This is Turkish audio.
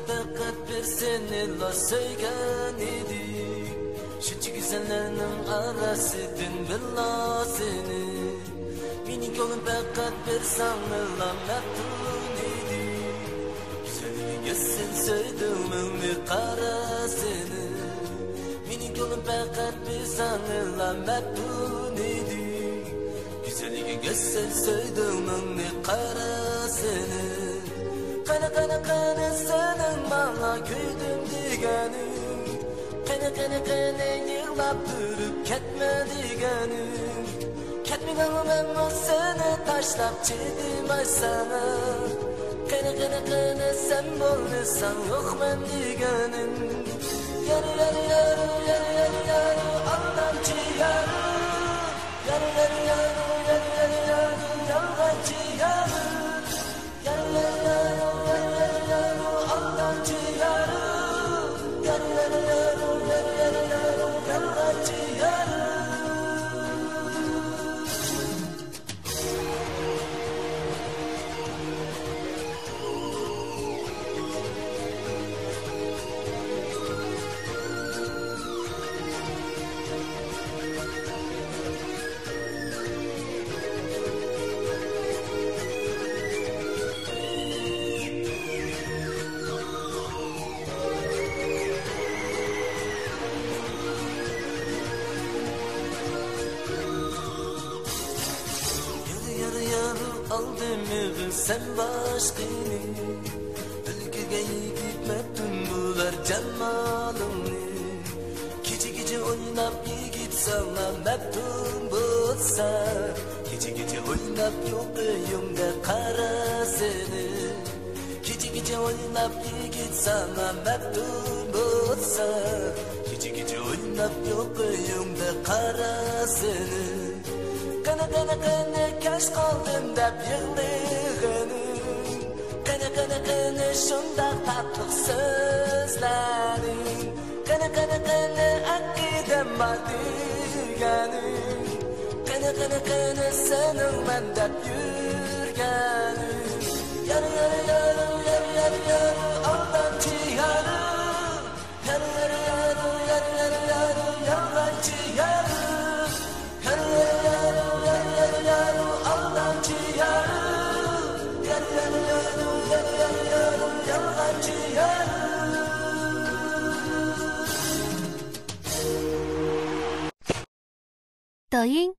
fakat bir seni la söygen idi. Şu güzellerinin arasıdın billa seni. Benim yolum fakat bir sanırla meftun idi. Güzelliğin gözün söylediğimin kara seni. Benim yolum fakat bir sanırla meftun idi. Güzelliğin gözün söylediğimin kara seni. Kana kana kana senin bana güldüm digenim. Kana kana kana yığlap durup ketme digenim. Ketmeyen ben o seni taşlap çiğdim ay sana. Kana kana kana sen bolsan yok ben digenim. Yarı yarı yarı yarı yarı yarı aldamcı yarı. Yarı yarı yarı yarı yarı yarı yalgancı yarı. Yarı yarı yarı aldığımı sen başkını. Ülkeye gitmedin bular cemalını. Gece gece oynap git sana meftun bulsa. Gece gece oynap yok önümde kara seni. Gece gece oynap git sana meftun bulsa. Gece gece oynap yok önümde kara seni. Kana kana kana kaç kaldım dep yığılığını. Kana kana kana şunda tatlı sözlerin. Kana kana kana akidem var digenim. Kana kana kana senin ben dep yürgenim. Yarı yarı yarı yarı yarı yarı aldamcı yarı. Yarı yarı yarı yarı yarı yarı yalancı yarı. Yarı yarı yarı抖音